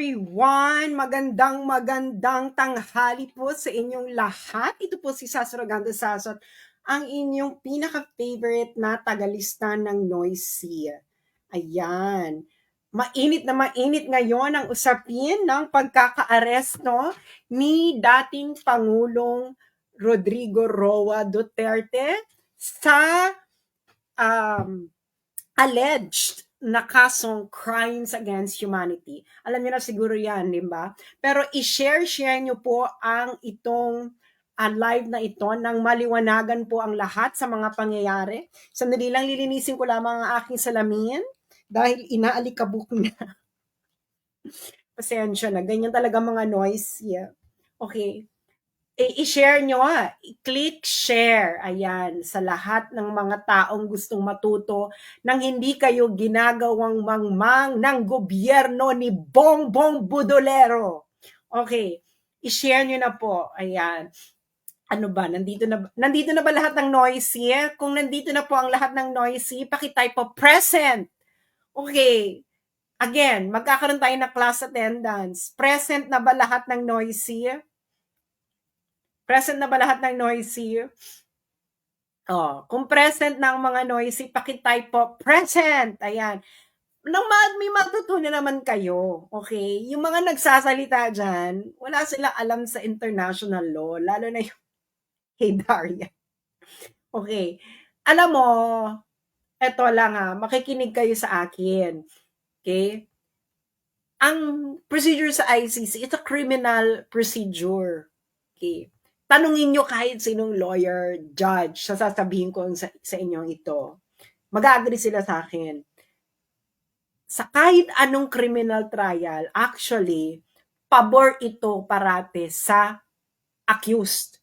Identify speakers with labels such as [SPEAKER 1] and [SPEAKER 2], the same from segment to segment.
[SPEAKER 1] everyone! Magandang tanghali po sa inyong lahat. Ito po si Sasrogando Sasot, ang inyong pinaka-favorite na tagalista ng Noisy. Ayan. Mainit na mainit ngayon ang usapin ng pagkakaaresto ni dating Pangulong Rodrigo Roa Duterte sa um, alleged na kasong crimes against humanity. Alam niyo na siguro yan, di ba? Pero i-share niyo po ang itong live na ito nang maliwanagan po ang lahat sa mga pangyayari. Sandali lang, lilinisin ko lamang ang aking salamin dahil inaalikabok na. Pasensya na, ganyan talaga mga noise. Yeah. Okay. I-share nyo i-click share, ayan, sa lahat ng mga taong gustong matuto nang hindi kayo ginagawang mangmang ng gobyerno ni Bongbong Budolero. Okay, i-share nyo na po, ayan. Ano ba, nandito na ba lahat ng noisy? Kung nandito na po ang lahat ng noisy, pakitype po present. Okay, again, magkakaroon tayo ng class attendance. Present na ba lahat ng noisy? Present na ba lahat ng noisy? Oh, kung present na ang mga noisy, pakitype po, present! Ayan. May matutunan naman kayo, okay? Yung mga nagsasalita dyan, wala silang alam sa international law, lalo na yung kay Daria. Okay. Alam mo, eto lang makikinig kayo sa akin. Okay? Ang procedure sa ICC, it's a criminal procedure. Okay? Tanungin nyo kahit sinong lawyer, judge, sasabihin ko sa inyong ito. Mag-agree sila sa akin. Sa kahit anong criminal trial, actually, pabor ito parate sa accused.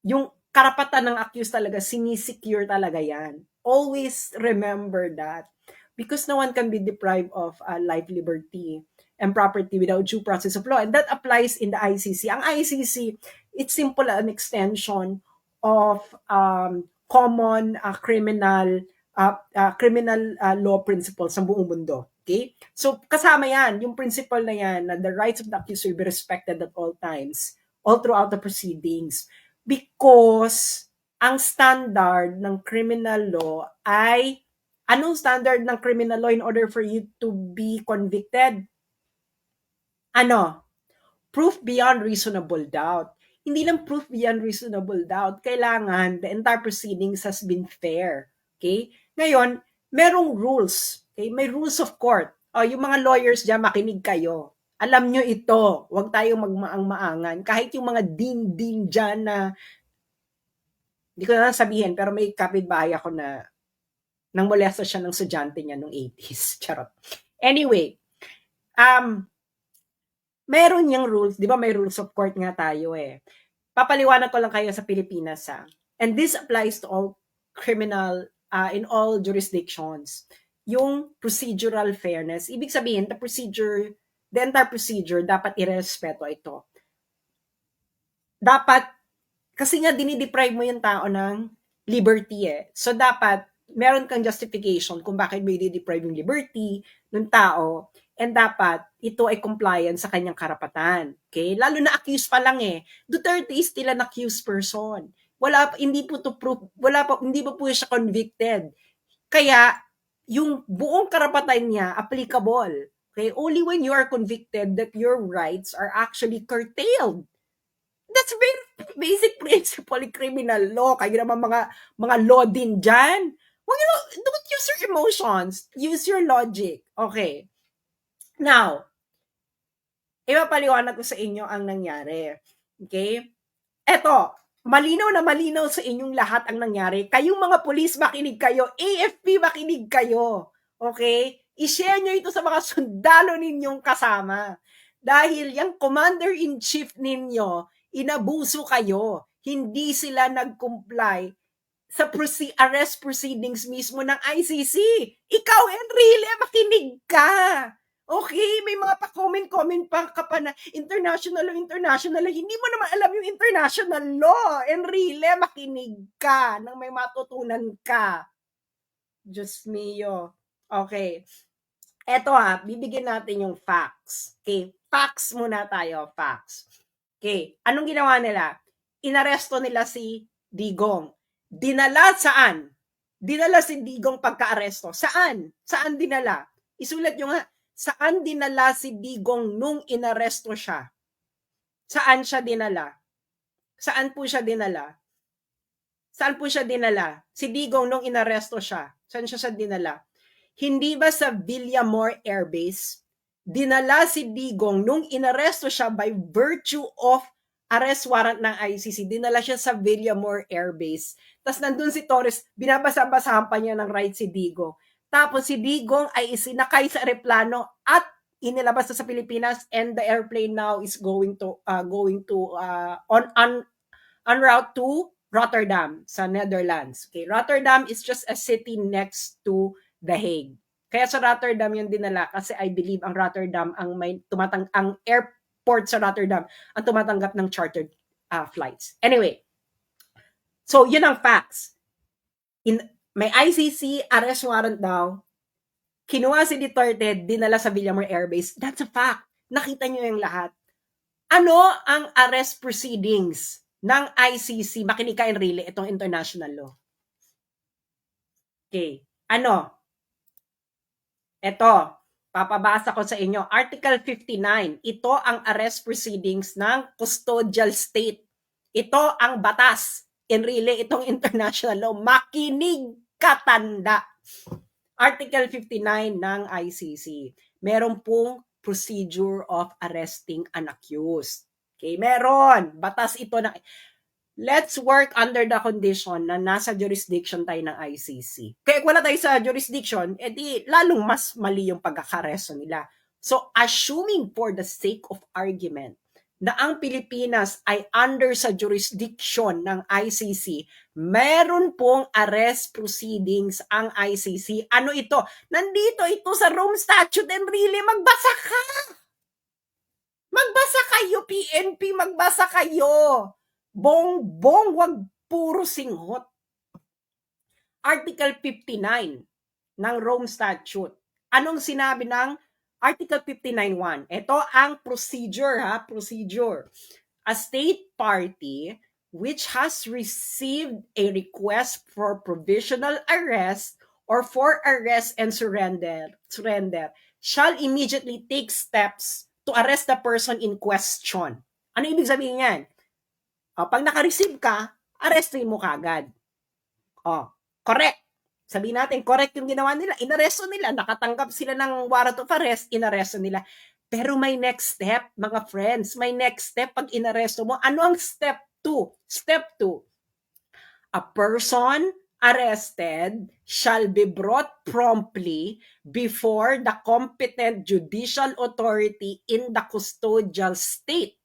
[SPEAKER 1] Yung karapatan ng accused talaga, sinisecure talaga yan. Always remember that. Because no one can be deprived of life, liberty, and property without due process of law. And that applies in the ICC. Ang ICC, it's simple an extension of common criminal law principles sa buong mundo. Okay? So, kasama yan, yung principle na yan, na the rights of the accused will be respected at all times, all throughout the proceedings. Because ang standard ng criminal law ay, anong standard ng criminal law in order for you to be convicted? Proof beyond reasonable doubt. Hindi lang proof beyond reasonable doubt. Kailangan the entire proceedings has been fair. Okay? Ngayon, merong rules. Okay? May rules of court. Yung mga lawyers dyan, makinig kayo. Alam nyo ito. Huwag tayong magmaang-maangan. Kahit yung mga din-din dyan na, hindi ko na sabihin, pero may kapitbahay ako na nang molesta siya ng estudyante niya noong 80s. Charot. Anyway, meron yung rules, di ba may rules of court nga tayo Papaliwanag ko lang kayo sa Pilipinas And this applies to all criminal, in all jurisdictions. Yung procedural fairness, ibig sabihin, the entire procedure, dapat irespeto ito. Dapat, kasi nga dinideprive mo yung tao ng liberty So dapat, meron kang justification kung bakit mo i-deprive yung liberty ng tao. And dapat, ito ay compliant sa kanyang karapatan. Okay? Lalo na accused pa lang Duterte is still an accused person. Hindi pa po siya convicted. Kaya, yung buong karapatan niya, applicable. Okay? Only when you are convicted that your rights are actually curtailed. That's very basic principle in criminal law. Kayo naman mga law din dyan. Don't use your emotions. Use your logic. Okay. Now, ipapaliwanag ko sa inyo ang nangyari. Okay? Eto, malinaw na malinaw sa inyong lahat ang nangyari. Kayong mga pulis, makinig kayo. AFP, makinig kayo. Okay? I-share nyo ito sa mga sundalo ninyong kasama. Dahil yung commander-in-chief ninyo, inabuso kayo. Hindi sila nag-comply sa arrest proceedings mismo ng ICC. Ikaw, Enrile, makinig ka. Okay, may mga pa-comment pa ka pa na international law. Hindi mo naman alam yung international law. Enrile, makinig ka nang may matutunan ka. Diyos mio. Okay. Eto bibigyan natin yung facts. Okay. facts muna tayo, facts. Okay, anong ginawa nila? Inaresto nila si Digong. Dinala saan? Dinala si Digong pagka-aresto. Saan? Saan dinala? Isulat nyo nga, saan dinala si Digong nung inaresto siya? Saan siya dinala? Saan po siya dinala? Saan po siya dinala? Si Digong nung inaresto siya. Saan siya dinala? Hindi ba sa Villamor Air Base? Dinala si Digong nung inaresto siya by virtue of arrest warrant ng ICC. Dinala siya sa Villamor Air Base. Tapos nandun si Torres, binabasa-basahan pa niya ng right si Digong. Tapos si Digong ay isinakay sa aeroplano at inilabas na sa Pilipinas, and the airplane now is going to on route to Rotterdam sa Netherlands. Okay, Rotterdam is just a city next to The Hague. Kaya sa Rotterdam yung dinala kasi I believe ang Rotterdam ang airport sa Rotterdam ang tumatanggap ng chartered flights. Anyway, so yun ang facts. May ICC arrest warrant daw. Kinuha si Duterte, dinala sa Villamor Air Base. That's a fact. Nakita nyo yung lahat. Ano ang arrest proceedings ng ICC? Makinig ka, Enrile, itong international law. Okay. Ano? Ito, papabasa ko sa inyo. Article 59. Ito ang arrest proceedings ng custodial state. Ito ang batas. Enrile, itong international law. Makinig katanda. Article 59 ng ICC. Meron pong procedure of arresting an accused. Okay, meron. Batas ito na. Let's work under the condition na nasa jurisdiction tayo ng ICC. Kaya kung wala tayo sa jurisdiction, edi lalong mas mali yung pagkakaresto nila. So, assuming for the sake of argument na ang Pilipinas ay under sa jurisdiction ng ICC, meron pong arrest proceedings ang ICC. Ano ito? Nandito ito sa Rome Statute, and really, magbasa ka! Magbasa kayo, PNP, magbasa kayo! Bong-bong, wag puro singhot. Article 59 ng Rome Statute. Anong sinabi ng Article 59.1. Ito ang procedure, procedure. A state party which has received a request for provisional arrest or for arrest and surrender shall immediately take steps to arrest the person in question. Ano ibig sabihin yan? Pag naka-receive ka, arrestin mo kagad. Correct. Sabihin natin, correct yung ginawa nila. Inaresto nila. Nakatanggap sila ng warrant of arrest. Inaresto nila. Pero may next step, mga friends. May next step pag inaresto mo. Ano ang step 2? Step 2. A person arrested shall be brought promptly before the competent judicial authority in the custodial state,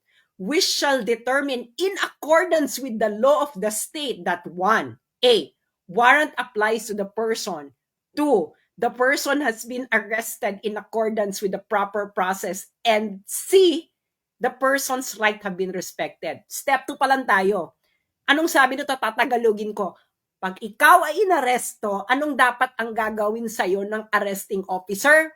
[SPEAKER 1] which shall determine in accordance with the law of the state that 1. A. Warrant applies to the person. 2. The person has been arrested in accordance with the proper process. And C. The person's right have been respected. Step 2 pa lang tayo. Anong sabi nito? Tatagalogin ko. Pag ikaw ay inaresto, anong dapat ang gagawin sa'yo ng arresting officer?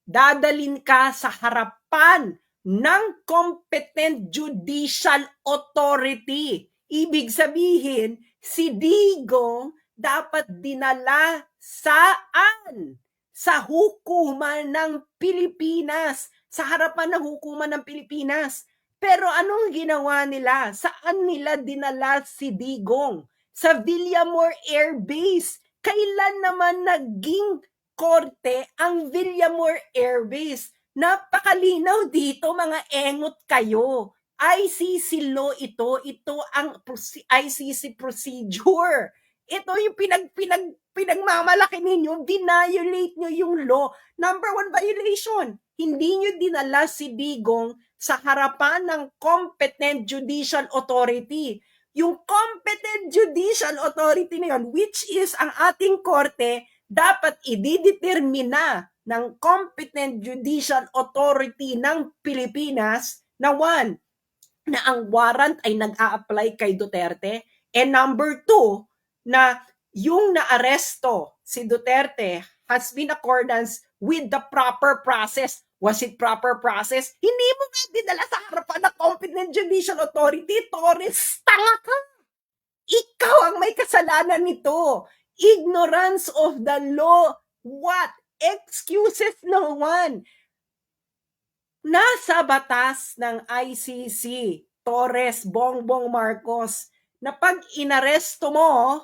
[SPEAKER 1] Dadalin ka sa harapan ng competent judicial authority. Ibig sabihin, si Digong dapat dinala saan? Sa hukuman ng Pilipinas. Sa harapan ng hukuman ng Pilipinas. Pero anong ginawa nila? Saan nila dinala si Digong? Sa Villamor Air Base. Kailan naman naging korte ang Villamor Air Base? Napakalinaw dito, mga engot kayo. ICC law ito. Ito ang ICC procedure. Ito yung pinagmamalaki ninyo. Violate nyo yung law. Number 1 violation. Hindi nyo dinala si Digong sa harapan ng competent judicial authority. Yung competent judicial authority na yun, which is ang ating korte, dapat ididetermina ng competent judicial authority ng Pilipinas na 1, na ang warrant ay nag-a-apply kay Duterte, and number 2, na yung naaresto si Duterte has been accordance with the proper process. Was it proper process? Hindi mo nga dinala sa harapan ng competent judicial authority, Torres. Tanga ka! Ikaw ang may kasalanan nito. Ignorance of the law. What? Excuses no one. Nasa batas ng ICC, Torres, Bongbong Marcos, na pag inaresto mo,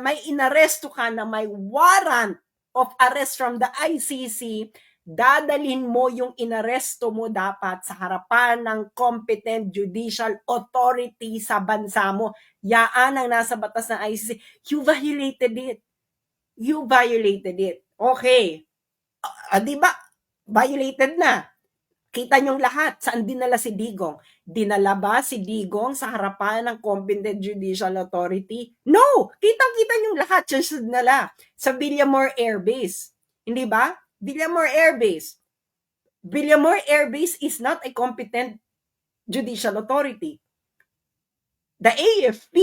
[SPEAKER 1] may inaresto ka na may warrant of arrest from the ICC, dadalhin mo yung inaresto mo dapat sa harapan ng competent judicial authority sa bansa mo. Yaan ang nasa batas ng ICC. You violated it. You violated it. Okay. Di ba? Violated na. Kita niyong lahat, saan dinala si Digong? Dinala ba si Digong sa harapan ng competent judicial authority? No! Kitang-kita niyong lahat, siya dinala sa Villamor Air Base. Hindi ba? Villamor Air Base. Villamor Air Base is not a competent judicial authority. The AFP,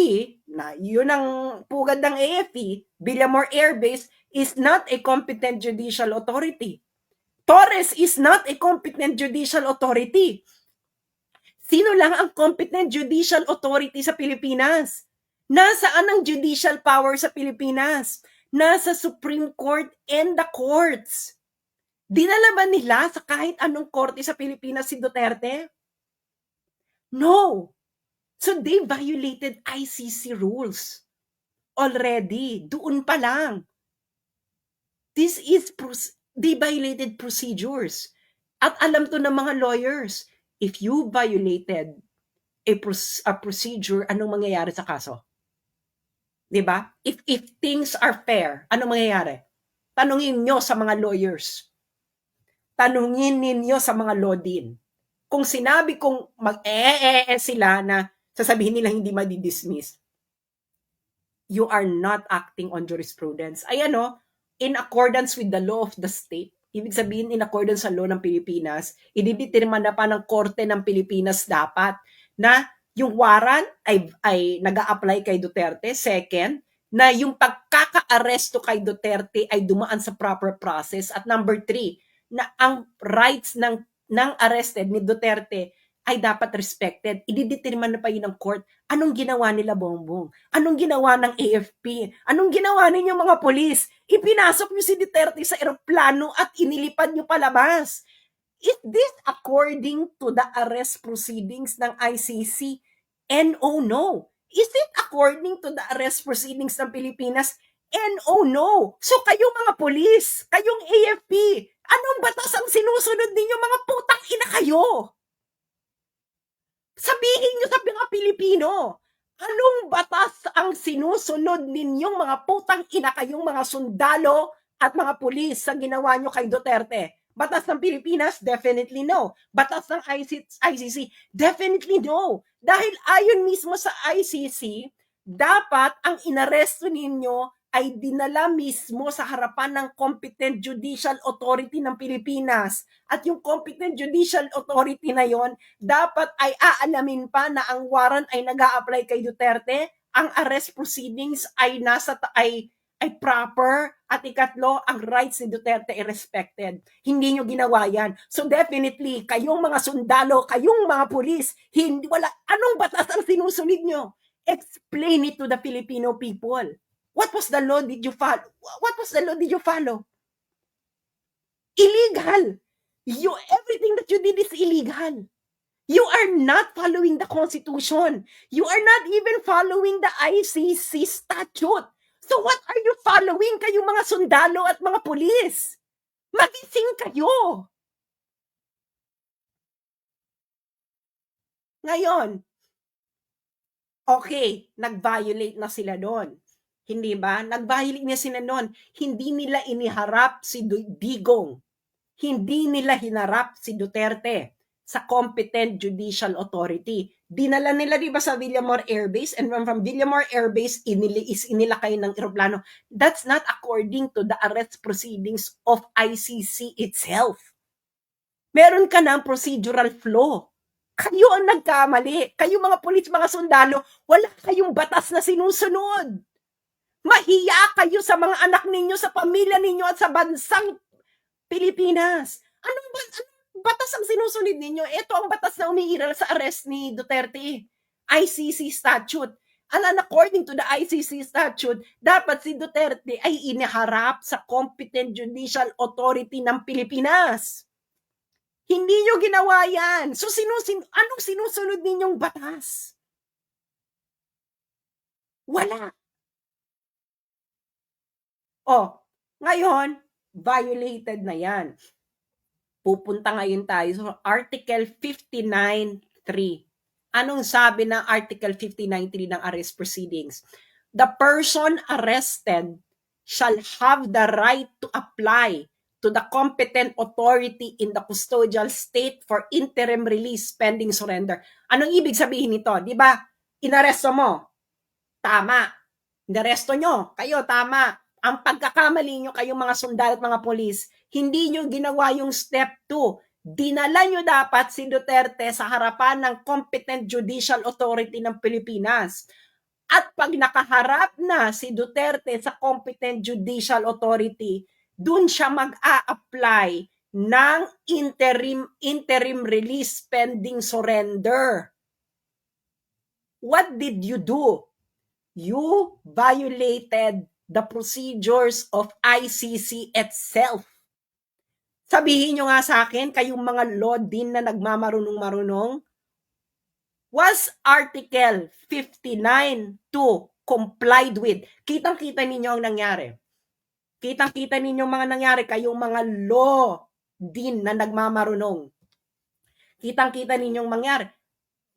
[SPEAKER 1] na yun ang pugad ng AFP, Villamor Air Base is not a competent judicial authority. Torres is not a competent judicial authority. Sino lang ang competent judicial authority sa Pilipinas? Nasaan ang judicial power sa Pilipinas? Nasa Supreme Court and the courts. Dinala ba nila sa kahit anong korte sa Pilipinas si Duterte? No. So they violated ICC rules already. Doon pa lang. They violated procedures. At alam to ng mga lawyers, if you violated a procedure, anong mangyayari sa kaso? Diba? If things are fair, anong mangyayari? Tanungin nyo sa mga lawyers. Tanungin ninyo sa mga law din. Kung sinabi kong sila na sasabihin nila hindi madidismiss, you are not acting on jurisprudence. Ayan o, in accordance with the law of the state, ibig sabihin in accordance sa law ng Pilipinas, ididetermine na pa ng korte ng Pilipinas dapat na yung warrant ay nag-a-apply kay Duterte. Second, na yung pagkaka-aresto kay Duterte ay dumaan sa proper process. At number 3, na ang rights ng arrested ni Duterte ay dapat respected. Ididetermine na pa yun ng court. Anong ginawa nila, Bongbong? Anong ginawa ng AFP? Anong ginawa ninyo mga polis? Ipinasok nyo si Duterte sa eroplano at inilipad nyo palabas. Is this according to the arrest proceedings ng ICC? No. Is it according to the arrest proceedings ng Pilipinas? No. So kayong mga polis, kayong AFP, anong batas ang sinusunod ninyo, mga putang ina kayo? Sabihin nyo sa mga Pilipino, anong batas ang sinusunod ninyong mga putang ina kayong mga sundalo at mga pulis sa ginawa nyo kay Duterte? Batas ng Pilipinas? Definitely no. Batas ng ICC? Definitely no. Dahil ayon mismo sa ICC, dapat ang inaresto ninyo ay dinala mismo sa harapan ng competent judicial authority ng Pilipinas. At yung competent judicial authority na yon, dapat ay aalamin pa na ang warrant ay nag-a-apply kay Duterte, ang arrest proceedings ay proper, at ikatlo, ang rights ni Duterte ay respected. Hindi nyo ginawa yan. So definitely, kayong mga sundalo, kayong mga pulis, anong batas ang sinusunod nyo? Explain it to the Filipino people. What was the law did you follow? What was the law did you follow? Illegal. Everything that you did is illegal. You are not following the Constitution. You are not even following the ICC statute. So what are you following, kayong mga sundalo at mga pulis? Magising kayo. Ngayon, okay, nag-violate na sila doon. Hindi ba? Nag-violate na sila noon. Hindi nila iniharap si Digong. Hindi nila hinarap si Duterte sa competent judicial authority. Dinala nila, di ba, sa Villamor Air Base, and from Villamor Air Base, inilakay ng eroplano. That's not according to the arrest proceedings of ICC itself. Meron ka ng procedural flaw. Kayo ang nagkamali. Kayo mga pulis, mga sundalo, wala kayong batas na sinusunod. Mahiya kayo sa mga anak ninyo, sa pamilya ninyo at sa bansang Pilipinas. Anong batas ang sinusunod ninyo? Ito ang batas na umiiral sa arrest ni Duterte. ICC statute. And according to the ICC statute, dapat si Duterte ay iniharap sa competent judicial authority ng Pilipinas. Hindi nyo ginawa yan. So, anong sinusunod ninyong batas? Wala. Ngayon, violated na yan. Pupunta ngayon tayo sa Article 59.3. Anong sabi ng Article 59.3 ng arrest proceedings? The person arrested shall have the right to apply to the competent authority in the custodial state for interim release pending surrender. Anong ibig sabihin nito? Di ba? Inaresto mo. Tama. Inaresto nyo. Kayo, tama. Ang pagkakamali nyo kayong mga sundalo at mga polis, hindi nyo ginawa yung step 2. Dinala nyo dapat si Duterte sa harapan ng competent judicial authority ng Pilipinas. At pag nakaharap na si Duterte sa competent judicial authority, dun siya mag-a-apply ng interim release pending surrender. What did you do? You violated the procedures of ICC itself. Sabihin nyo nga sa akin, kayong mga law din na nagmamarunong-marunong, was Article 59.2 complied with? Kitang-kita ninyo ang nangyari. Kitang-kita ninyo mga nangyari, kayong mga law din na nagmamarunong. Kitang-kita ninyong mangyari.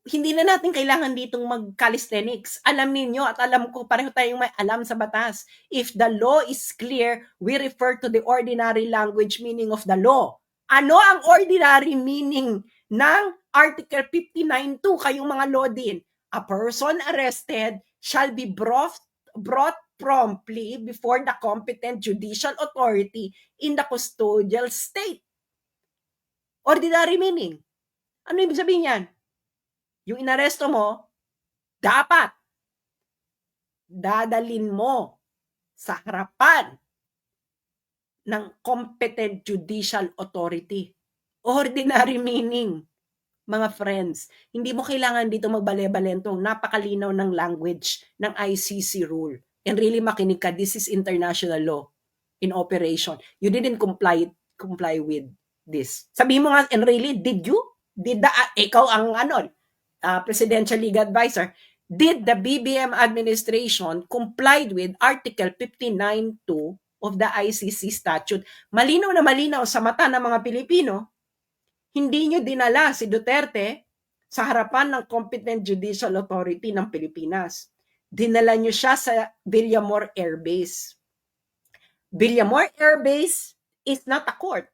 [SPEAKER 1] Hindi na natin kailangan ditong mag-calisthenics. Alam niyo at alam ko, pareho tayong may alam sa batas. If the law is clear, we refer to the ordinary language meaning of the law. Ano ang ordinary meaning ng Article 59.2? Kayong mga law din. A person arrested shall be brought promptly before the competent judicial authority in the custodial state. Ordinary meaning. Ano ibig sabihin yan? Yung inaresto mo, dapat dadalin mo sa harapan ng competent judicial authority. Ordinary meaning, mga friends. Hindi mo kailangan dito magbale-balentong napakalinaw ng language ng ICC rule. And really makinig ka, this is international law in operation. You didn't comply with this. Sabihin mo nga, and really, did you? Ikaw ang Presidential Legal Advisor, did the BBM administration complied with Article 59.2 of the ICC statute? Malinaw na malinaw sa mata ng mga Pilipino, hindi nyo dinala si Duterte sa harapan ng competent judicial authority ng Pilipinas. Dinala nyo siya sa Villamor Air Base. Villamor Air Base is not a court.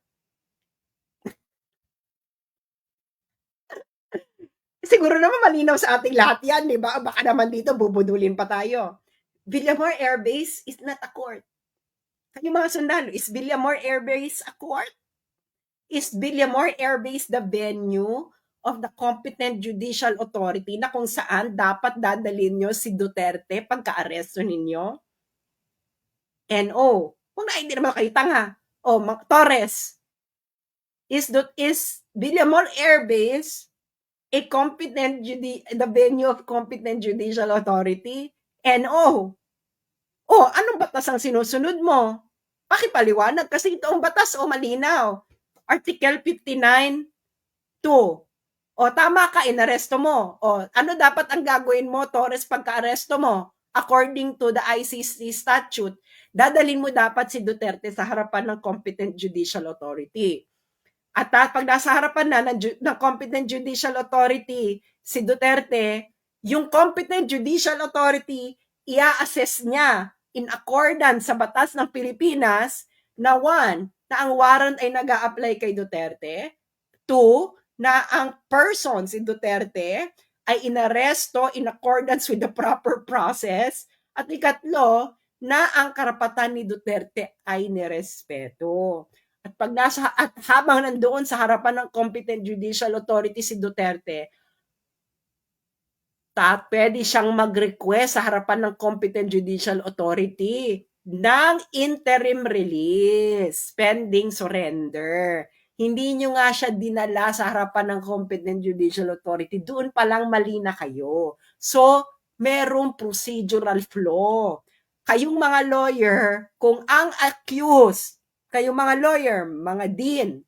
[SPEAKER 1] Siguro naman malinaw sa ating lahat yan, di ba? Baka naman dito bubudulin pa tayo. Villamor Air Base is not a court. Kayo mga sundalo, is Villamor Air Base a court? Is Villamor Air Base the venue of the competent judicial authority na kung saan dapat dadalhin nyo si Duterte pagka-aresto ninyo? Kung hindi naman kayo tanga. Torres, is Villamor Air Base the venue of competent judicial authority? Anong batas ang sinusunod mo? Pakipaliwanag kasi ito ang batas malinaw. Article 59.2. Tama ka, inaresto mo. Ano dapat ang gagawin mo, Torres, pagka-aresto mo? According to the ICC statute, dadalhin mo dapat si Duterte sa harapan ng competent judicial authority. At pag nasa harapan na ng competent judicial authority si Duterte, yung competent judicial authority, i-assess niya in accordance sa batas ng Pilipinas na 1, na ang warrant ay nag-a-apply kay Duterte, 2, na ang person, si Duterte, ay inaresto in accordance with the proper process, at 3, na ang karapatan ni Duterte ay nirespeto. At habang nandoon sa harapan ng competent judicial authority si Duterte, pwede siyang mag-request sa harapan ng competent judicial authority ng interim release pending surrender. Hindi nyo nga siya dinala sa harapan ng competent judicial authority. Doon pa lang mali na kayo. So, merong procedural flaw. Kayong mga lawyer, kung ang accused, kayong mga lawyer, mga dean,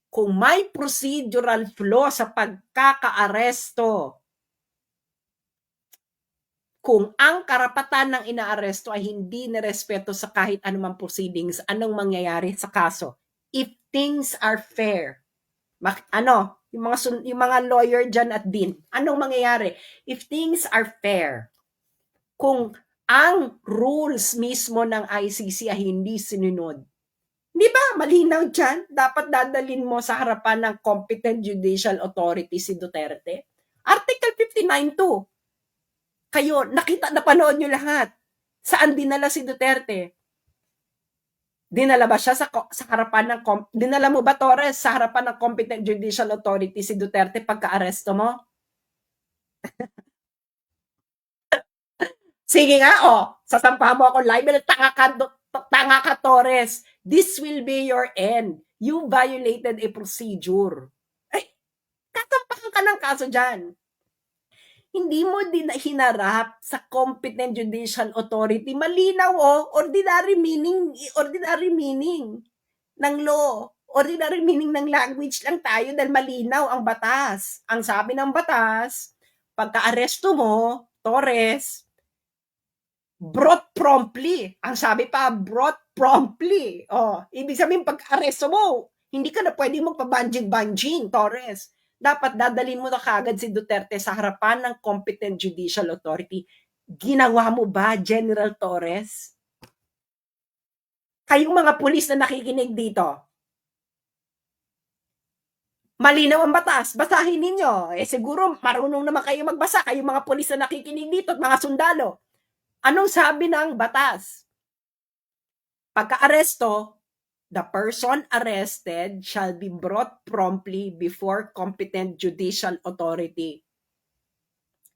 [SPEAKER 1] kung may procedural flaw sa pagkakaaresto, kung ang karapatan ng inaaresto ay hindi nirespeto sa kahit anumang proceedings, anong mangyayari sa kaso? If things are fair, yung mga lawyer dyan at din, anong mangyayari? If things are fair, kung ang rules mismo ng ICC ay hindi sinunod, di ba, malinaw dyan, dapat dadalin mo sa harapan ng competent judicial authority si Duterte. Article 59.2. Kayo, napanood nyo lahat. Saan dinala si Duterte? Dinala ba siya sa harapan ng, dinala mo ba, Torres, sa harapan ng competent judicial authority si Duterte pagka-aresto mo? Sige nga, sasampahan mo ako libel, tanga ka, Torres. This will be your end. You violated a procedure. Ay, katampakan ka ng kaso dyan. Hindi mo din hinarap sa competent judicial authority. Malinaw, ordinary meaning ng law. Ordinary meaning ng language lang tayo dahil malinaw ang batas. Ang sabi ng batas, pagka-aresto mo, Torres, brought promptly. Ang sabi pa, brought promptly. Ibig sabihin, pag-aresto mo, hindi ka na pwede magpabanjing-banjing, Torres. Dapat dadalhin mo na kagad si Duterte sa harapan ng competent judicial authority. Ginawa mo ba, General Torres? Kayong mga pulis na nakikinig dito, malinaw ang batas, basahin ninyo. Siguro marunong naman kayo magbasa, kayong mga pulis na nakikinig dito at mga sundalo. Anong sabi ng batas? Pagka-aresto, the person arrested shall be brought promptly before competent judicial authority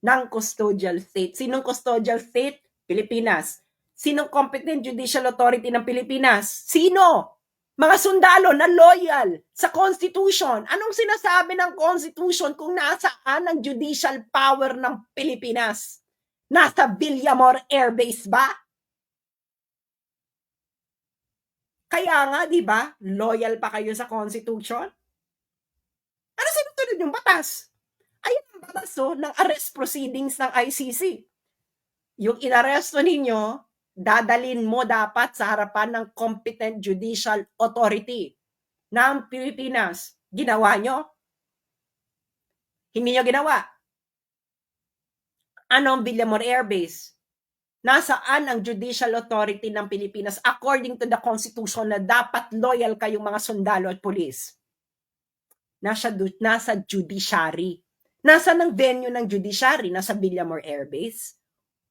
[SPEAKER 1] ng custodial state. Sinong custodial state? Pilipinas. Sinong competent judicial authority ng Pilipinas? Sino? Mga sundalo na loyal sa Constitution. Anong sinasabi ng Constitution kung nasaan ang judicial power ng Pilipinas? Nasa Villamor Air Base ba? Kaya nga, di ba, loyal pa kayo sa Constitution? Ano sinusunod yung batas? Ayun ang batas ng arrest proceedings ng ICC. Yung inaresto ninyo, dadalin mo dapat sa harapan ng competent judicial authority ng Pilipinas. Ginawa nyo? Hindi nyo ginawa. Anong Villamor Air Base? Nasaan ang judicial authority ng Pilipinas according to the Constitution na dapat loyal kayong mga sundalo at pulis? Nasa judiciary. Nasaan ang venue ng judiciary? Nasa Villamor Air Base?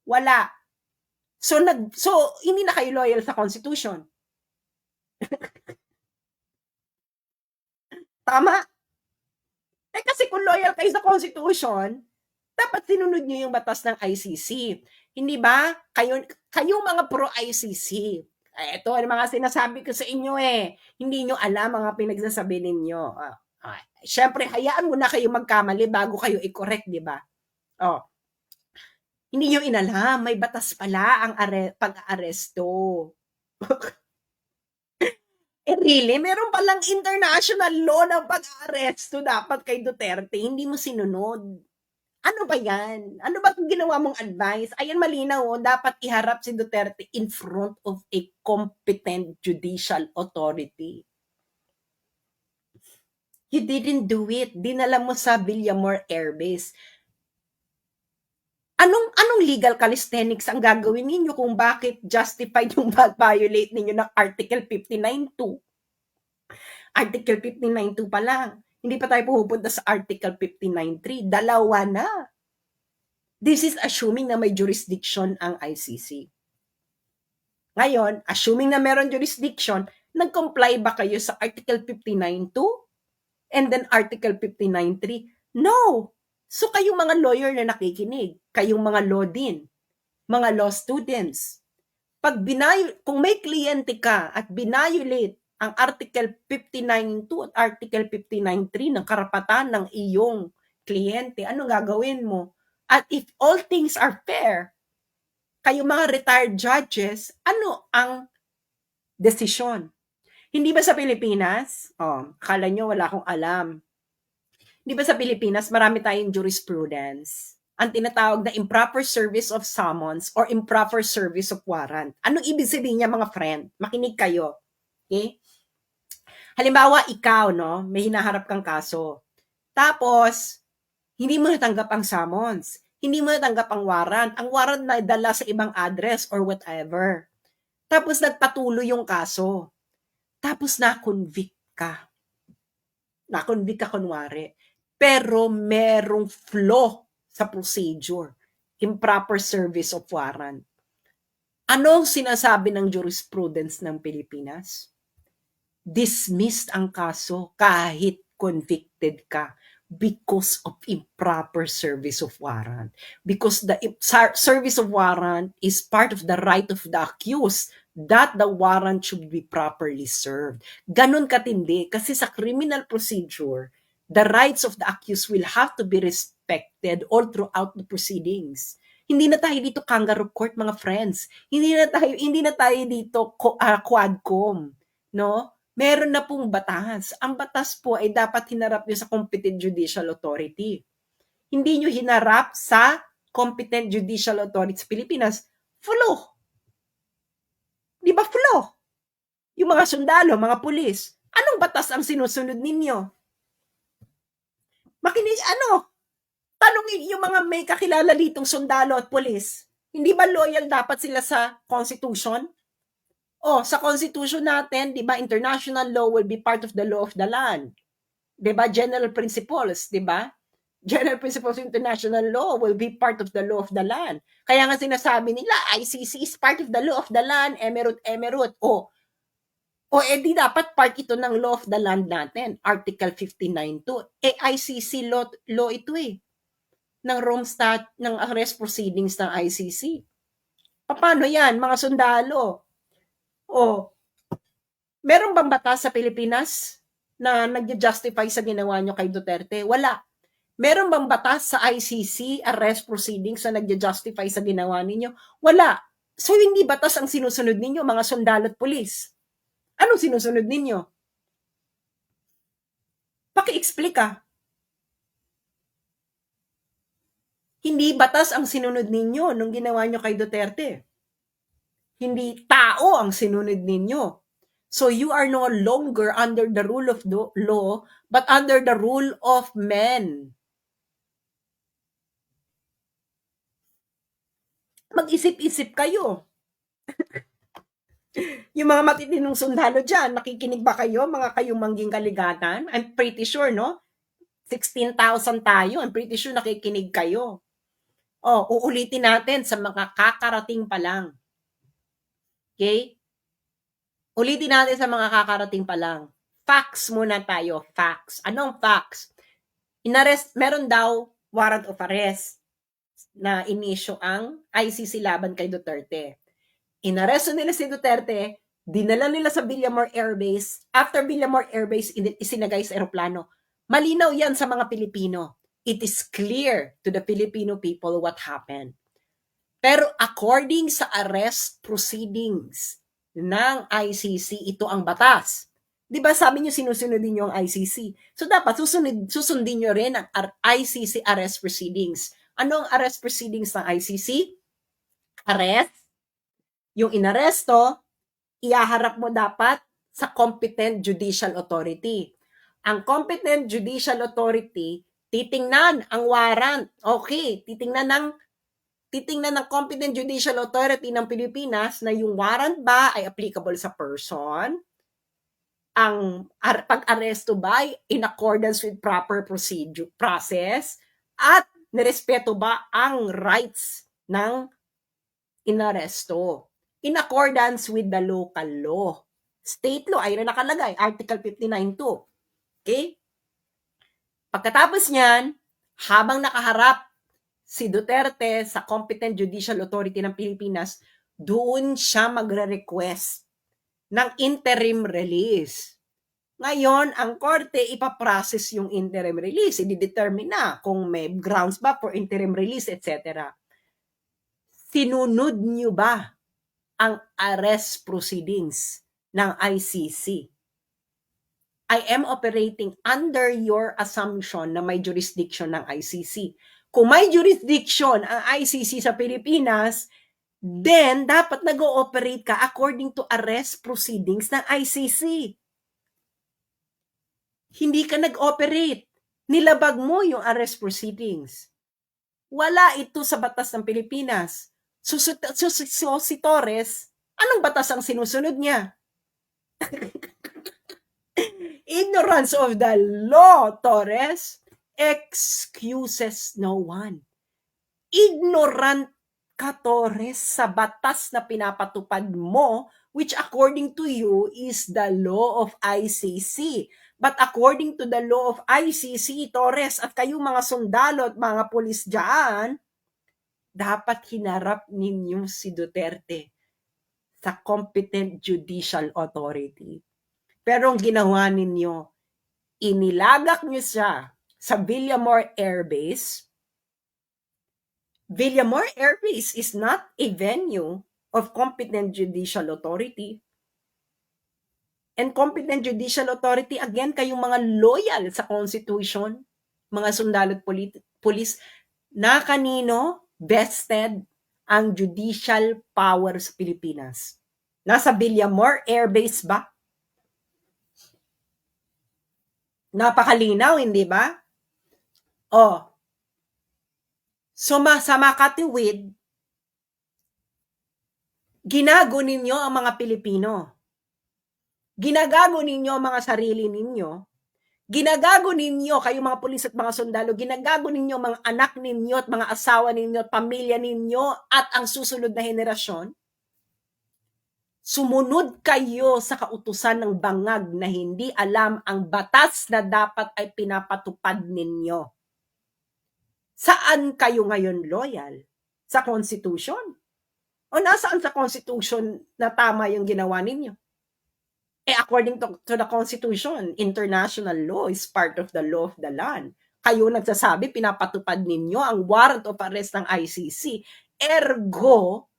[SPEAKER 1] Wala. So hindi na kayo loyal sa Constitution. Tama? Kasi kung loyal kayo sa Constitution, dapat sinunod nyo yung batas ng ICC. Hindi ba? Kayo mga pro-ICC. Ito ang mga sinasabi ko sa inyo Hindi nyo alam mga pinagsasabi ninyo. Siyempre, hayaan mo na kayo magkamali bago kayo i-correct, di ba? Hindi nyo inalam, may batas pala ang pag-aaresto. Really? Meron palang international law ng pag-aaresto dapat kay Duterte. Hindi mo sinunod. Ano ba yan? Ano ba itong ginawa mong advice? Ayan, malinaw, dapat iharap si Duterte in front of a competent judicial authority. You didn't do it. Dinala mo sa Villamor Air Base. Anong legal calisthenics ang gagawin ninyo kung bakit justified yung violate ninyo ng Article 59.2? Article 59.2 pa lang. Hindi pa tayo pupunta sa Article 59.3. Dalawa na. This is assuming na may jurisdiction ang ICC. Ngayon, assuming na meron jurisdiction, nag-comply ba kayo sa Article 59.2 and then Article 59.3? No! So kayong mga lawyer na nakikinig, kayong mga law din, mga law students, kung may kliyente ka at binayolate ang Article 59.2 at Article 59.3 ng karapatan ng iyong kliyente. Ano gagawin mo? At if all things are fair, kayo mga retired judges, ano ang desisyon? Hindi ba sa Pilipinas? Akala nyo wala akong alam. Hindi ba sa Pilipinas marami tayong jurisprudence? Ang tinatawag na improper service of summons or improper service of warrant. Anong ibig sabihin niya mga friend? Makinig kayo. Okay? Halimbawa, ikaw, no, may hinaharap kang kaso. Tapos, hindi mo natanggap ang summons. Hindi mo natanggap ang warrant. Ang warrant na dala sa ibang address or whatever. Tapos, nagpatuloy yung kaso. Tapos, na-convict ka. Na-convict ka kunwari. Pero, merong flaw sa procedure. Improper service of warrant. Ano sinasabi ng jurisprudence ng Pilipinas? Dismissed ang kaso kahit convicted ka because of improper service of warrant. Because the service of warrant is part of the right of the accused that the warrant should be properly served. Ganon katindi kasi sa criminal procedure, the rights of the accused will have to be respected all throughout the proceedings. Hindi na tayo dito kangaroo court, mga friends. Hindi na tayo dito quadcom, no? Meron na pong batas. Ang batas po ay dapat hinarap nyo sa competent judicial authority. Hindi nyo hinarap sa competent judicial authority sa Pilipinas. Flaw. Di ba flaw? Yung mga sundalo, mga pulis, anong batas ang sinusunod ninyo? Makinig, tanongin yung mga may kakilala ditong sundalo at pulis. Hindi ba loyal dapat sila sa Constitution? Sa Constitution natin, 'di ba, international law will be part of the law of the land. 'Di ba? General principles, 'di ba? General principles of international law will be part of the law of the land. Kaya nga sinasabi nila, ICC is part of the law of the land, emerald. Di dapat part ito ng law of the land natin, Article 59.2. ICC law ito ng Rome ng arrest proceedings ng ICC. Paano yan, mga sundalo? Meron bang batas sa Pilipinas na nag-justify sa ginawa nyo kay Duterte? Wala. Meron bang batas sa ICC arrest proceedings na nag-justify sa ginawa ninyo? Wala. So, hindi batas ang sinusunod ninyo, mga sundalo at pulis. Anong sinusunod ninyo? Paki-explain ka. Hindi batas ang sinunod ninyo nung ginawa nyo kay Duterte. Hindi tao ang sinunod ninyo. So you are no longer under the rule of the law, but under the rule of men. Mag-isip-isip kayo. Yung mga matitinong sundalo dyan, nakikinig ba kayo, mga kayong mangging kaligatan? I'm pretty sure, no? 16,000 tayo. I'm pretty sure nakikinig kayo. Uulitin natin sa mga kakarating pa lang. Okay? Ulitin natin sa mga kakarating pa lang. Facts muna tayo. Facts. Anong facts? Meron daw warrant of arrest na inisyo ang ICC laban kay Duterte. Inaresto nila si Duterte, dinala nila sa Villamor Air Base. After Villamor Air Base, isinagay sa eroplano. Malinaw yan sa mga Pilipino. It is clear to the Filipino people what happened. Pero according sa arrest proceedings ng ICC, ito ang batas. Di ba sabi niyo sinusunodin niyo ang ICC? So dapat susundin niyo rin ang ICC arrest proceedings. Ano ang arrest proceedings ng ICC? Arrest. Yung inaresto, iaharap mo dapat sa competent judicial authority. Ang competent judicial authority, titingnan ang warrant. Okay, titingnan ng competent judicial authority ng Pilipinas na yung warrant ba ay applicable sa person, ang pag-aresto ba ay in accordance with proper process, at nirespeto ba ang rights ng inaresto in accordance with the local law. State law, ay na nakalagay, Article 59.2. Okay? Pagkatapos niyan, habang nakaharap si Duterte sa competent judicial authority ng Pilipinas, doon siya magre-request ng interim release. Ngayon, ang korte ipaprocess yung interim release, i-determine na kung may grounds ba for interim release, etc. Sinunod nyo ba ang arrest proceedings ng ICC? I am operating under your assumption na may jurisdiction ng ICC. Kung may jurisdiction ang ICC sa Pilipinas, then dapat nag-ooperate ka according to arrest proceedings ng ICC. Hindi ka nag-operate. Nilabag mo yung arrest proceedings. Wala ito sa batas ng Pilipinas. So si Torres, anong batas ang sinusunod niya? Ignorance of the law, Torres, excuses no one. Ignorant ka, Torres, sa batas na pinapatupad mo, which according to you is the law of ICC. But according to the law of ICC, Torres, at kayong mga sundalo at mga pulis dyan, dapat hinarap ninyo si Duterte sa competent judicial authority. Pero ang ginawa ninyo, inilagak nyo siya sa Villamor Air Base. Villamor Air Base is not a venue of competent judicial authority. And competent judicial authority, again, kayong mga loyal sa Constitution, mga sundalo at pulis, na kanino vested ang judicial power sa Pilipinas? Nasa Villamor Air Base ba? Napakalinaw, hindi ba? So sa makatiwid, ginago ninyo ang mga Pilipino. Ginagago ninyo ang mga sarili ninyo. Ginagago ninyo, kayong mga pulis at mga sundalo, ginagago ninyo mga anak ninyo at mga asawa ninyo at pamilya ninyo at ang susunod na henerasyon. Sumunod kayo sa kautusan ng bangag na hindi alam ang batas na dapat ay pinapatupad ninyo. Saan kayo ngayon loyal? Sa Constitution? O nasaan sa Constitution na tama yung ginawa ninyo? According to the Constitution, international law is part of the law of the land. Kayo nagsasabi, pinapatupad ninyo ang warrant of arrest ng ICC. Ergo,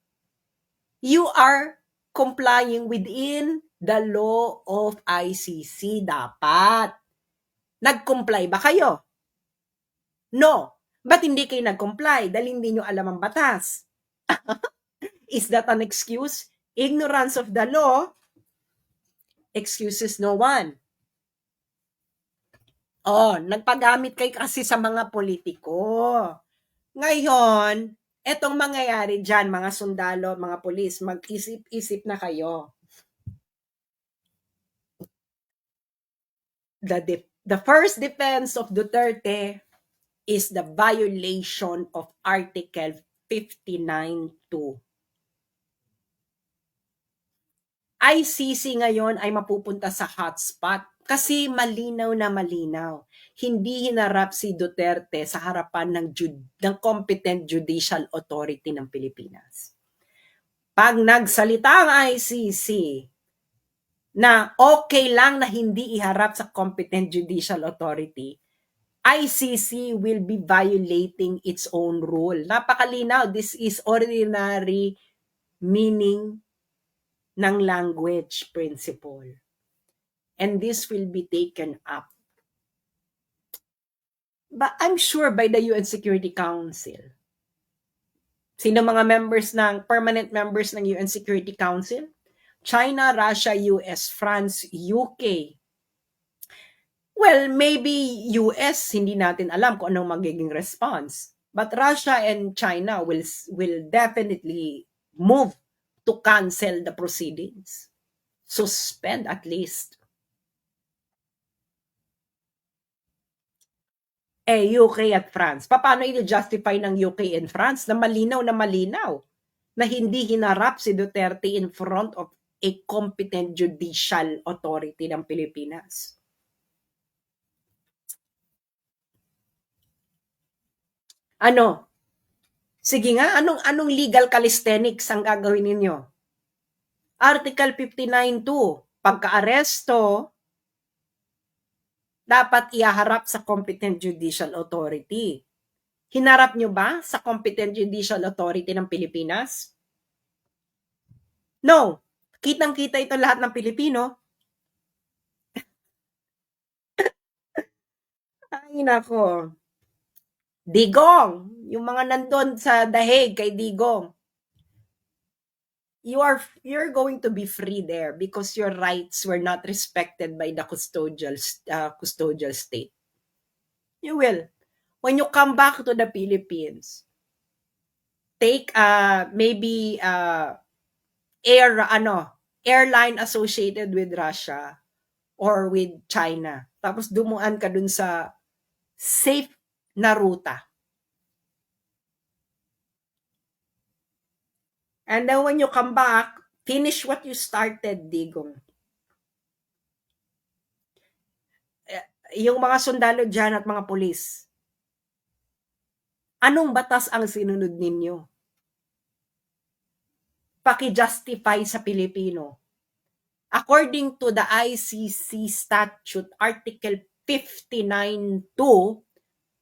[SPEAKER 1] you are complying within the law of ICC. Dapat. Nag-comply ba kayo? No. Ba't hindi kayo nag-comply? Dahil hindi nyo alam ang batas. Is that an excuse? Ignorance of the law excuses no one. Nagpagamit kayo kasi sa mga politiko. Ngayon, etong mangyayari dyan, mga sundalo, mga pulis, mag-isip-isip na kayo. The first defense of Duterte is the violation of Article 59.2. ICC ngayon ay mapupunta sa hotspot kasi malinaw na malinaw. Hindi hinarap si Duterte sa harapan ng competent judicial authority ng Pilipinas. Pag nagsalita ang ICC na okay lang na hindi iharap sa competent judicial authority, ICC will be violating its own rule. Napakalinaw, this is ordinary meaning ng language principle. And this will be taken up. But I'm sure by the UN Security Council. Sino mga permanent members ng UN Security Council? China, Russia, US, France, UK. Well, maybe US, hindi natin alam kung anong magiging response. But Russia and China will definitely move to cancel the proceedings. Suspend at least. UK at France. Paano i-justify ng UK and France na malinaw na hindi hinarap si Duterte in front of a competent judicial authority ng Pilipinas? Sige nga, anong legal calisthenics ang gagawin ninyo? Article 59.2, pagka-aresto, dapat ihaharap sa competent judicial authority. Hinarap nyo ba sa competent judicial authority ng Pilipinas? No. Kitang-kita ito lahat ng Pilipino. Ay, nako. Digong, yung mga nandun sa Daheg kay Digong, you're going to be free there because your rights were not respected by the custodial state. You will. When you come back to the Philippines, take maybe airline associated with Russia or with China. Tapos dumuan ka dun sa safe na ruta. And then when you come back, finish what you started, Digong. Yung mga sundalo dyan at mga pulis, anong batas ang sinunod ninyo? Paki-justify sa Pilipino. According to the ICC statute, Article 59.2,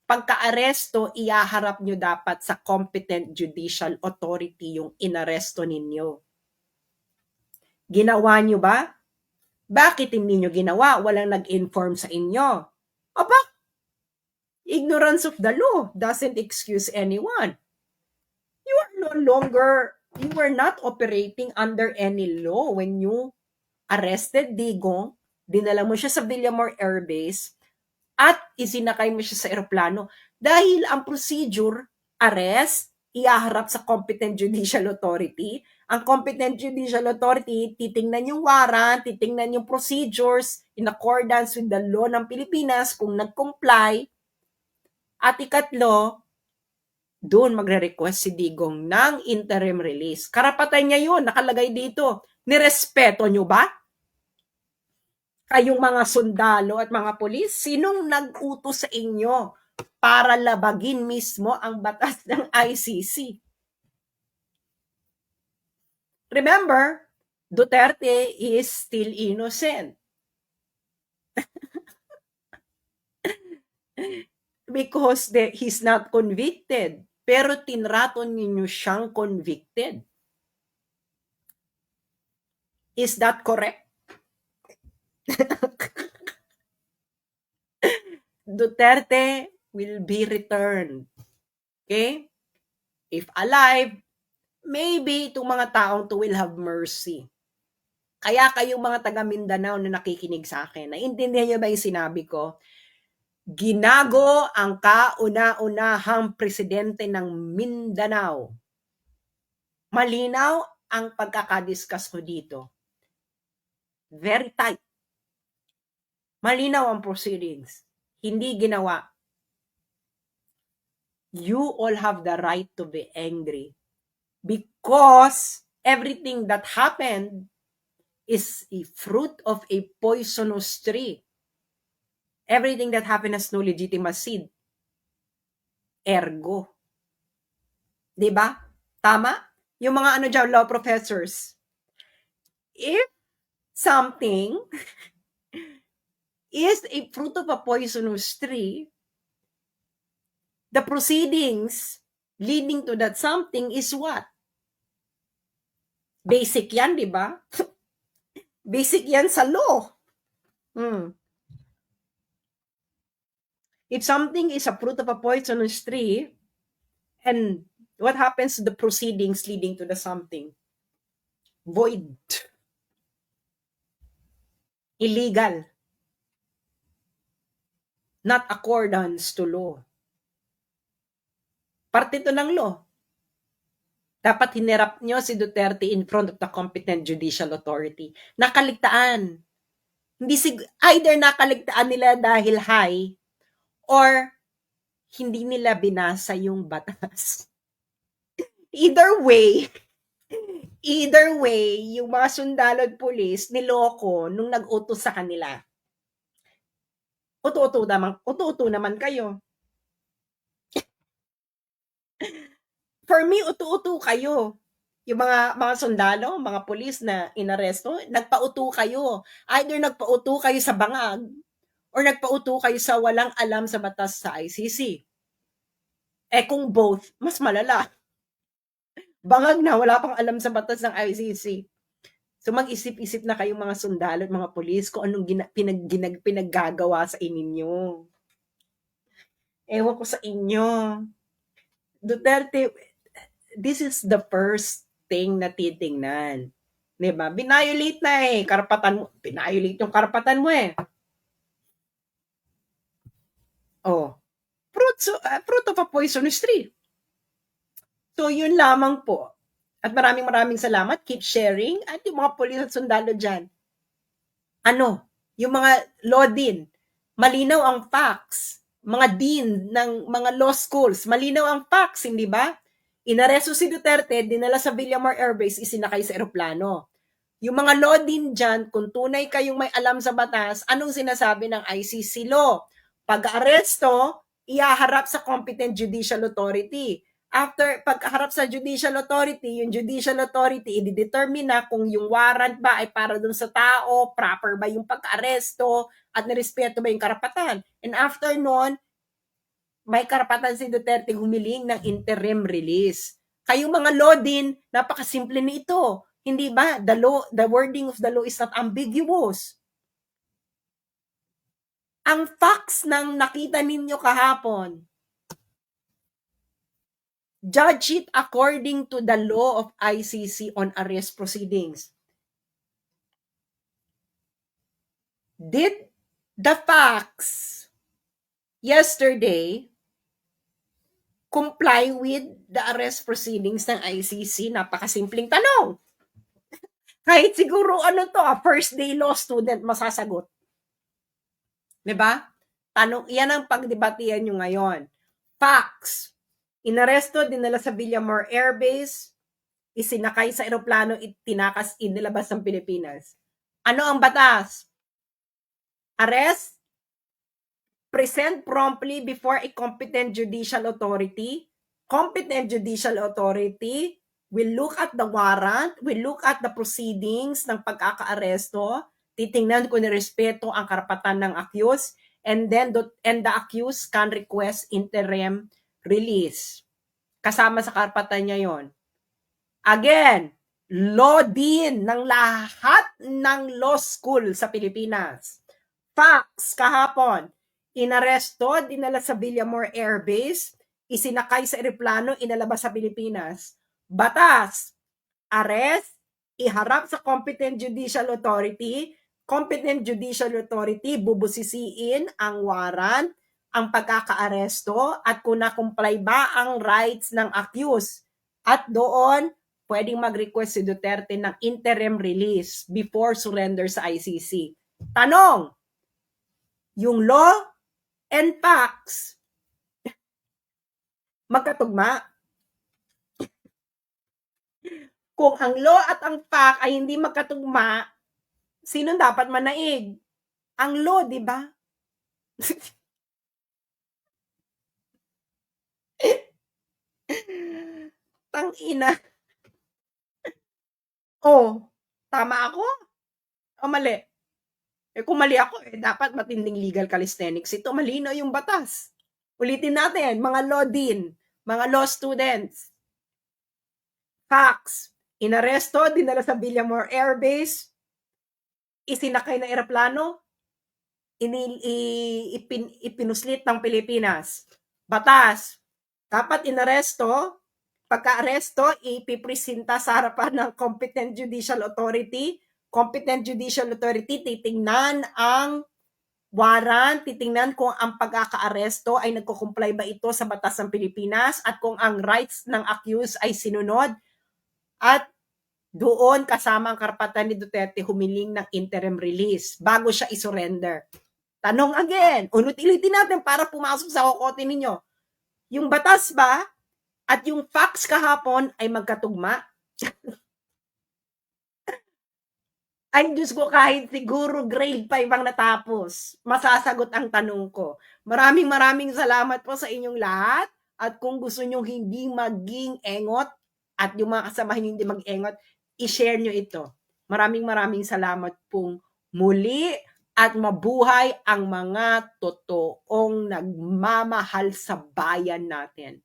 [SPEAKER 1] pagka-aresto, iyaharap nyo dapat sa competent judicial authority yung inaresto ninyo. Ginawa nyo ba? Bakit hindi nyo ginawa? Walang nag-inform sa inyo. Aba, ignorance of the law doesn't excuse anyone. You were not operating under any law when you arrested Digong, dinala mo siya sa Villamor Air Base, at isinakay mo siya sa eroplano. Dahil ang procedure, arrest, ihaharap sa competent judicial authority. Ang competent judicial authority, titingnan yung warrant, titingnan yung procedures in accordance with the law ng Pilipinas kung nag-comply. At ikatlo, doon magre-request si Digong ng interim release. Karapatan niya yun, nakalagay dito. Nirespeto nyo ba? Kayong mga sundalo at mga pulis, sinong nag-utos sa inyo para labagin mismo ang batas ng ICC? Remember, Duterte is still innocent. Because he's not convicted. Pero tinraton ninyo siyang convicted. Is that correct? Duterte will be returned. Okay? If alive, maybe itong mga taong to will have mercy. Kaya kayong mga taga Mindanao na nakikinig sa akin, naiintindihan niyo ba yung sinabi ko? Ginago ang kauna-unahang presidente ng Mindanao. Malinaw ang pagkakadiscuss ko dito. Very tight. Malinaw ang proceedings. Hindi ginawa. You all have the right to be angry because everything that happened is a fruit of a poisonous tree. Everything that happened has no legitimate seed. Ergo. Diba? Tama? Yung mga law professors. If something is a fruit of a poisonous tree, the proceedings leading to that something is what? Basic yan, di ba? Basic yan sa law. If something is a fruit of a poisonous tree, and what happens to the proceedings leading to the something? Void. Illegal. Not accordance to law. Parte ito ng law. Dapat hinirap nyo si Duterte in front of the competent judicial authority. Nakaligtaan. Either nakaligtaan nila dahil high or hindi nila binasa yung batas. Either way, yung mga sundalo at pulis niloko nung nag-utos sa kanila. Uto-uto naman kayo. For me, uto-uto kayo. Yung mga sundalo, mga pulis na inaresto, nagpauto kayo. Either nagpauto kayo sa bangag or nagpauto kayo sa walang alam sa batas sa ICC. Eh kung both, mas malala. Bangag na, wala pang alam sa batas ng ICC. So mag-isip-isip na kayong mga sundalo at mga pulis kung anong pinaggagawa sa ininyo. Ewan ko sa inyo. Duterte, this is the first thing na titingnan. Diba? Binayolate na eh. Karapatan mo. Binayolate yung karapatan mo eh. Oh. Fruit of a poisonous tree. So, yun lamang po. At maraming salamat. Keep sharing. At yung mga pulis at sundalo dyan. Ano? Yung mga law din. Malinaw ang facts. Mga dean ng mga law schools. Malinaw ang facts, hindi ba? Inaresto si Duterte, dinala sa Villamar Air Base, isinakay sa eroplano. Yung mga law din dyan, kung tunay kayong may alam sa batas, anong sinasabi ng ICC law? Pag-aresto, ihaharap sa competent judicial authority. After pagharap sa judicial authority, yung judicial authority, i-determine na kung yung warrant ba ay para dun sa tao, proper ba yung pag-aresto, at nirespeto ba yung karapatan. And after nun, may karapatan si Duterte humiling ng interim release. Kayong mga law din, napakasimple nito. Hindi ba? The wording of the law is not ambiguous. Ang facts ng nakita ninyo kahapon, judge it according to the law of ICC on arrest proceedings. Did the facts yesterday comply with the arrest proceedings ng ICC? Napakasimpleng tanong. Kahit siguro first day law student masasagot. 'Di ba? Tanong, yan ang pagdebatihan nyo ngayon. Facts. Inaresto, dinala sa Villamar Air Base, isinakay sa eroplano, itinakas, inilabas ng Pilipinas. Ano ang batas? Arrest, present promptly before a competent judicial authority. Competent judicial authority will look at the warrant, will look at the proceedings ng pagkakaaresto, titingnan kung nirespeto ang karapatan ng accused, and the accused can request interim release. Kasama sa karapatan niya yon. Again, law din ng lahat ng law school sa Pilipinas. Facts kahapon, inaresto, dinala sa Villamor Air Base, isinakay sa eroplano, inalabas sa Pilipinas. Batas, arrest, iharap sa competent judicial authority, bubusisiin ang warrant, ang pagkakaaresto, at kung na-comply ba ang rights ng accused. At doon, pwedeng mag-request si Duterte ng interim release before surrender sa ICC. Tanong, yung law and facts, magkatugma? Kung ang law at ang fact ay hindi magkatugma, sino dapat manaig? Ang law, di ba? Tangina. Oh, tama ako? O mali? Eh kung mali ako, dapat matinding legal calisthenics ito. Malinaw yung batas. Ulitin natin, mga law din, mga law students. Facts. Inaresto, dinala sa Villamor Air Base, isinakay ng eroplano, ipinuslit ng Pilipinas. Batas. Dapat inaresto, pagka-aresto, ipipresenta sa harapan ng competent judicial authority. Competent judicial authority, titingnan ang warrant, titingnan kung ang pagkaka-aresto ay nagko-comply ba ito sa batas ng Pilipinas at kung ang rights ng accused ay sinunod. At doon kasama ang karapatan ni Duterte humiling ng interim release bago siya isurrender. Tanong again, ulit-ulitin natin para pumasok sa kokote ninyo. Yung batas ba at yung facts kahapon ay magkatugma? Ay, Diyos ko, kahit siguro grade 5 ang natapos, masasagot ang tanong ko. Maraming salamat po sa inyong lahat. At kung gusto nyo hindi maging engot, at yung mga kasamahan nyo hindi mag-engot, i-share nyo ito. Maraming salamat pong muli at mabuhay ang mga totoong nagmamahal sa bayan natin.